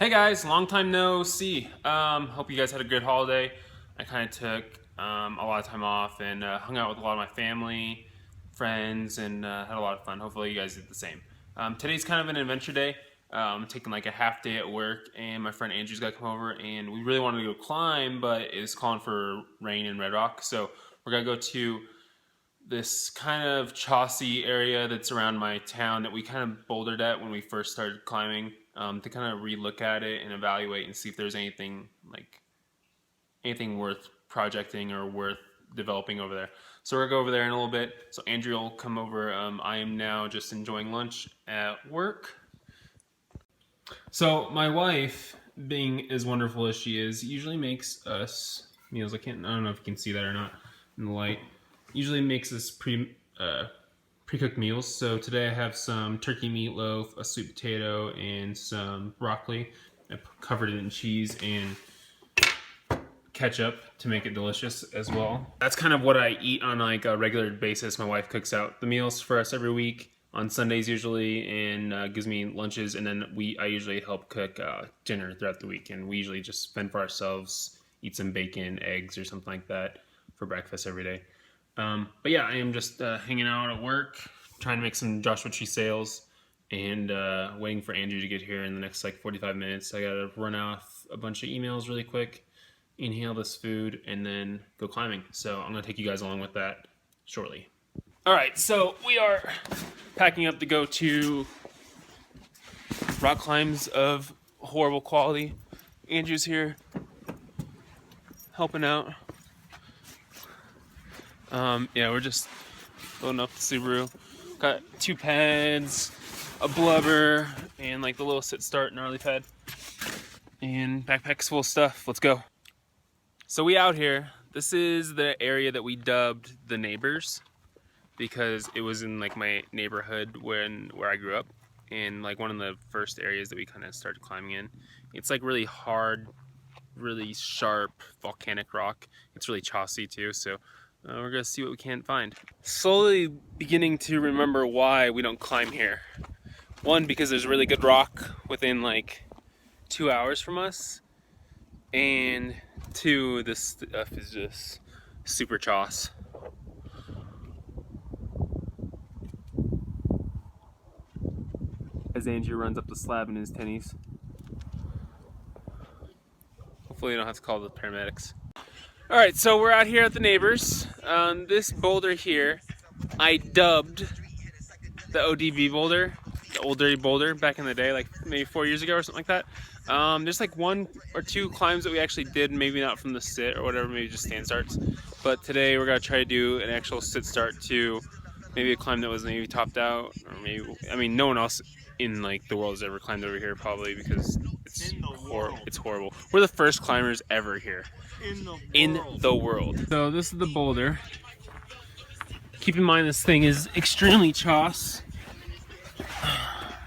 Hey guys, long time no see. Hope you guys had a good holiday. I kind of took a lot of time off and hung out with a lot of my family, friends, and had a lot of fun. Hopefully you guys did the same. Today's kind of an adventure day. I'm taking like a half day at work, and my friend Andrew's got to come over, and we really wanted to go climb, but it's calling for rain in Red Rock, so we're gonna go to this kind of Chaucy area that's around my town that we kind of bouldered at when we first started climbing, to kind of relook at it and evaluate and see if there's anything worth projecting or worth developing over there. So we're gonna go over there in a little bit. So Andrew will come over. I am now just enjoying lunch at work. So my wife, being as wonderful as she is, usually makes us meals. I don't know if you can see that or not in the light. Usually makes us pre-cooked meals. So today I have some turkey meatloaf, a sweet potato, and some broccoli. I covered it in cheese and ketchup to make it delicious as well. That's kind of what I eat on like a regular basis. My wife cooks out the meals for us every week on Sundays usually, and gives me lunches, and then I usually help cook dinner throughout the week, and we usually just spend for ourselves, eat some bacon, eggs, or something like that for breakfast every day. But yeah, I am just hanging out at work, trying to make some Joshua Tree sales, and waiting for Andrew to get here in the next like 45 minutes. I gotta run off a bunch of emails really quick, inhale this food, and then go climbing. So I'm gonna take you guys along with that shortly. All right, so we are packing up to go to rock climbs of horrible quality. Andrew's here helping out. Yeah, we're just loading up the Subaru. Got 2 pads, a blubber, and like the little sit start gnarly pad. And backpack's full of stuff. Let's go. So we out here. This is the area that we dubbed the Neighbors, because it was in like my neighborhood where I grew up, and like one of the first areas that we kind of started climbing in. It's like really hard, really sharp volcanic rock. It's really Chaucy too, so we're gonna see what we can find. Slowly beginning to remember why we don't climb here. One, because there's really good rock within like 2 hours from us, and two, this stuff is just super Chauce. As Andrew runs up the slab in his tennies. Hopefully you don't have to call the paramedics. Alright, so we're out here at the Neighbors. This boulder here, I dubbed the ODB boulder, the Old Dirty Boulder, back in the day, like maybe 4 years ago or something like that. There's like 1 or 2 climbs that we actually did, maybe not from the sit or whatever, maybe just stand starts. But today we're gonna try to do an actual sit start to maybe a climb that was maybe topped out, or maybe, I mean, no one else in like the world has ever climbed over here probably, because it's horrible. We're the first climbers ever here in the world. So this is the boulder. Keep in mind this thing is extremely Chauce.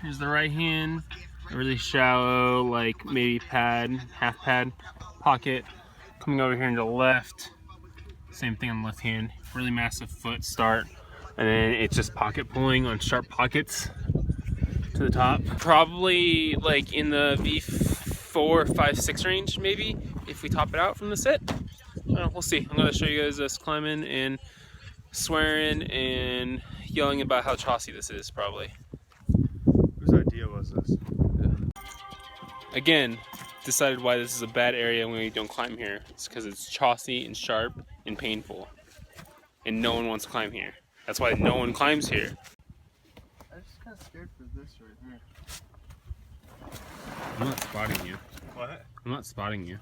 Here's the right hand, a really shallow, like maybe pad, half pad pocket. Coming over here into the left, same thing on the left hand, really massive foot start, and then it's just pocket pulling on sharp pockets to the top. Probably like in the V4, 5, 6 range maybe, if we top it out from the sit. We'll see. I'm gonna show you guys us climbing and swearing and yelling about how Chaucy this is, probably. Whose idea was this? Again, decided why this is a bad area when we don't climb here. It's because it's Chaucy and sharp and painful, and no one wants to climb here. That's why no one climbs here. I'm just kind of scared for this right here. I'm not spotting you. What? I'm not spotting you.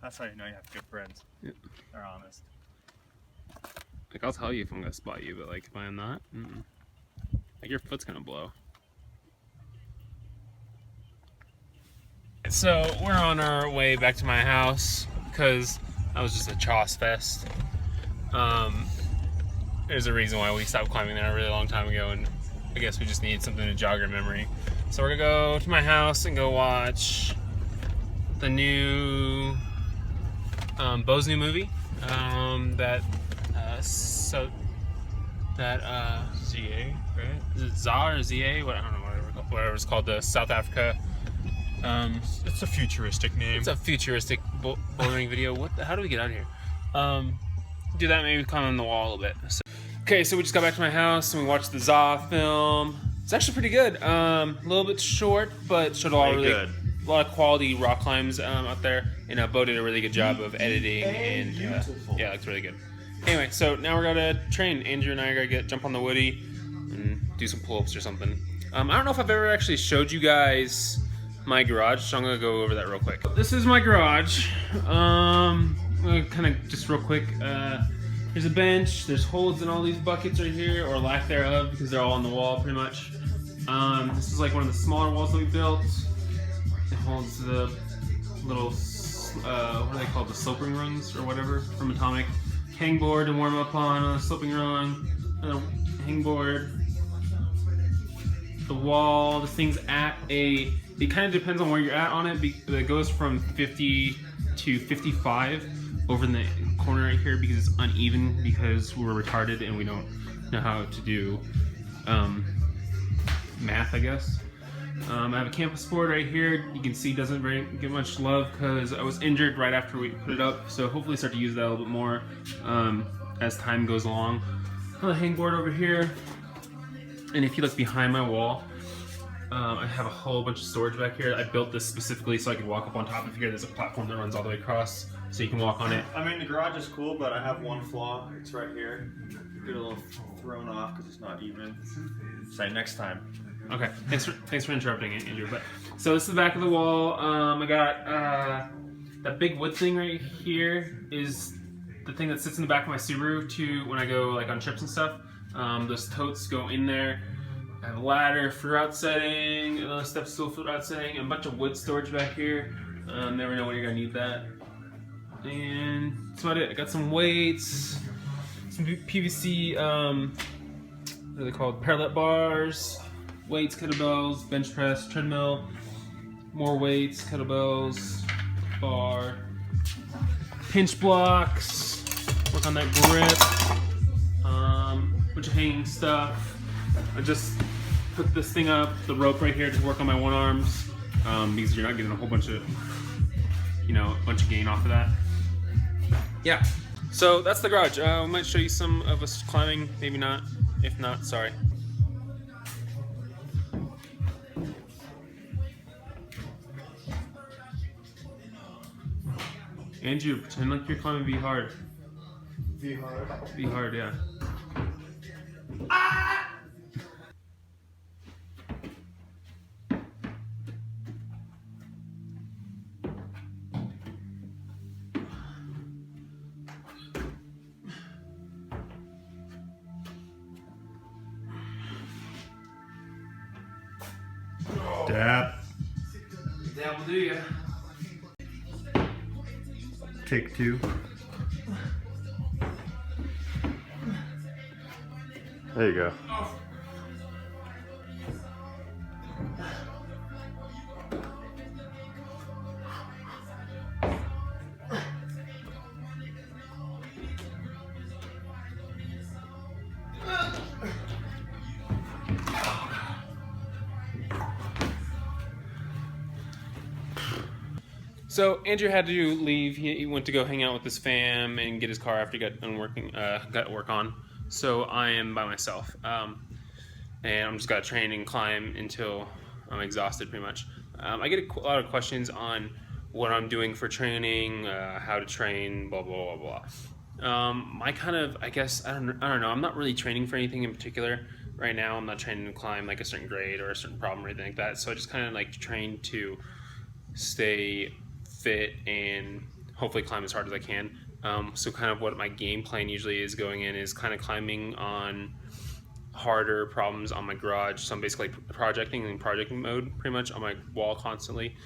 That's how you know you have good friends. Yep. They're honest. Like, I'll tell you if I'm gonna spot you, but like if I'm not, like your foot's gonna blow. So we're on our way back to my house because that was just a Chauce fest. There's a reason why we stopped climbing there a really long time ago, and I guess we just needed something to jog our memory. So we're gonna go to my house and go watch the new Bo's new movie. that ZA, right? Is it ZA or ZA? What, I don't know, whatever it's called, the South Africa. It's a futuristic name. It's a futuristic bouldering video. How do we get out of here? Do that, maybe climb on the wall a little bit. Okay, so we just got back to my house and we watched the ZA film. It's actually pretty good. A little bit short, but showed a lot of quality rock climbs out there. And Bo did a really good job of editing and yeah, it looks really good. Anyway, so now we're gonna train. Andrew and I are gonna jump on the woody and do some pull-ups or something. I don't know if I've ever actually showed you guys my garage, so I'm gonna go over that real quick. This is my garage. I'm gonna kind of just real quick. There's a bench. There's holes in all these buckets right here, or lack thereof, because they're all on the wall pretty much. This is like one of the smaller walls that we built. It holds the little, what are they called? The sloping rungs or whatever from Atomic. Hangboard to warm up on, a sloping rung, a hangboard. The wall, this thing's at it kind of depends on where you're at on it. It goes from 50 to 55 over in the corner right here because it's uneven because we're retarded and we don't know how to do math, I guess. I have a campus board right here. You can see doesn't very get much love because I was injured right after we put it up. So hopefully start to use that a little bit more as time goes along. Another hangboard over here. And if you look behind my wall, I have a whole bunch of storage back here. I built this specifically so I could walk up on top of here. There's a platform that runs all the way across so you can walk on it. I mean, the garage is cool, but I have one flaw. It's right here. Get a little thrown off because it's not even. Say next time. Okay, thanks for interrupting, Andrew. But so this is the back of the wall. I got that big wood thing right here is the thing that sits in the back of my Subaru to when I go like on trips and stuff. Those totes go in there. I have a ladder for route setting, another step stool for route setting, and a bunch of wood storage back here. Never know when you're gonna need that. And that's about it. I got some weights, some PVC, what are they called? Parallel bars, weights, kettlebells, bench press, treadmill, more weights, kettlebells, bar, pinch blocks, work on that grip, bunch of hanging stuff. I just put this thing up, the rope right here to work on my one arms because you're not getting a whole bunch of, a bunch of gain off of that. Yeah, so that's the garage. We might show you some of us climbing, maybe not. If not, sorry. Andrew, pretend like you're climbing V hard. V hard. V hard, yeah. Dab. That will do ya. Take two. There you go. So Andrew had to leave. He went to go hang out with his fam and get his car after he got work on. So I am by myself, and I'm just gotta train and climb until I'm exhausted, pretty much. I get a lot of questions on what I'm doing for training, how to train, blah blah blah blah. My kind of, I guess, I don't know. I'm not really training for anything in particular right now. I'm not training to climb like a certain grade or a certain problem or anything like that. So I just kind of like train to stay fit and hopefully climb as hard as I can. So kind of what my game plan usually is going in is kind of climbing on harder problems on my garage. So I'm basically projecting mode pretty much on my wall constantly,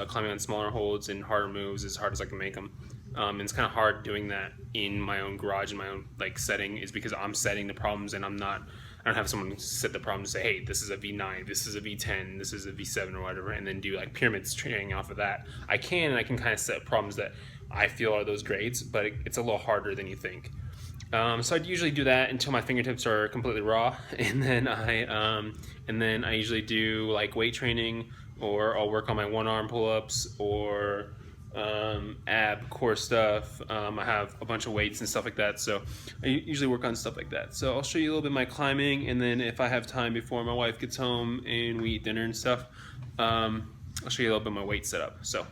climbing on smaller holds and harder moves as hard as I can make them. And it's kind of hard doing that in my own garage, in my own like setting, is because I'm setting the problems and I don't have someone set the problem to say, hey, this is a V9, this is a V10, this is a V7 or whatever, and then do like pyramids training off of that. I can kind of set problems that I feel are those grades, but it's a little harder than you think. So I'd usually do that until my fingertips are completely raw, and then I usually do like weight training, or I'll work on my one arm pull-ups, or ab core stuff. I have a bunch of weights and stuff like that, so I usually work on stuff like that. So I'll show you a little bit of my climbing, and then if I have time before my wife gets home and we eat dinner and stuff, I'll show you a little bit of my weight setup. So.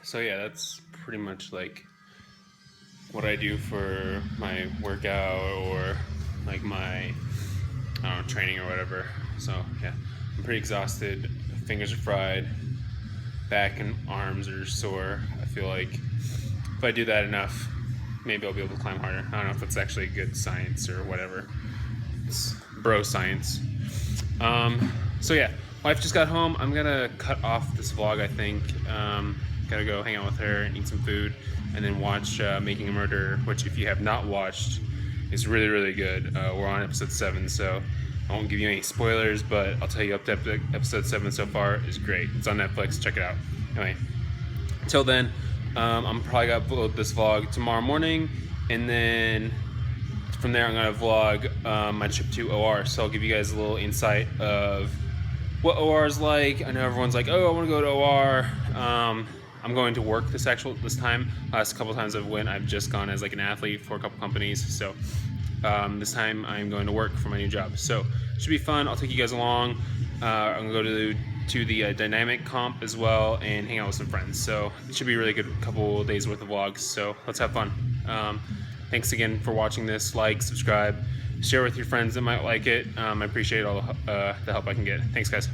So yeah, that's pretty much like what I do for my workout, or like my, I don't know, training or whatever. So yeah, I'm pretty exhausted. Fingers are fried. Back and arms are sore. I feel like if I do that enough, maybe I'll be able to climb harder. I don't know if that's actually good science or whatever. It's bro science. So yeah, wife just got home. I'm gonna cut off this vlog, I think. Gotta go hang out with her and eat some food, and then watch Making a Murderer, which if you have not watched, is really, really good. We're on episode 7, so I won't give you any spoilers, but I'll tell you up to episode 7 so far is great. It's on Netflix, check it out. Anyway, until then, I'm probably gonna upload this vlog tomorrow morning, and then from there I'm gonna vlog my trip to OR, so I'll give you guys a little insight of what OR is like. I know everyone's like, oh, I wanna go to OR. I'm going to work this time. Last couple times I've just gone as like an athlete for a couple companies. So this time I'm going to work for my new job. So it should be fun. I'll take you guys along. I'm gonna go to the Dynamic Comp as well and hang out with some friends. So it should be a really good couple days worth of vlogs. So let's have fun. Thanks again for watching this. Like, subscribe, share with your friends that might like it. I appreciate all the help I can get. Thanks, guys.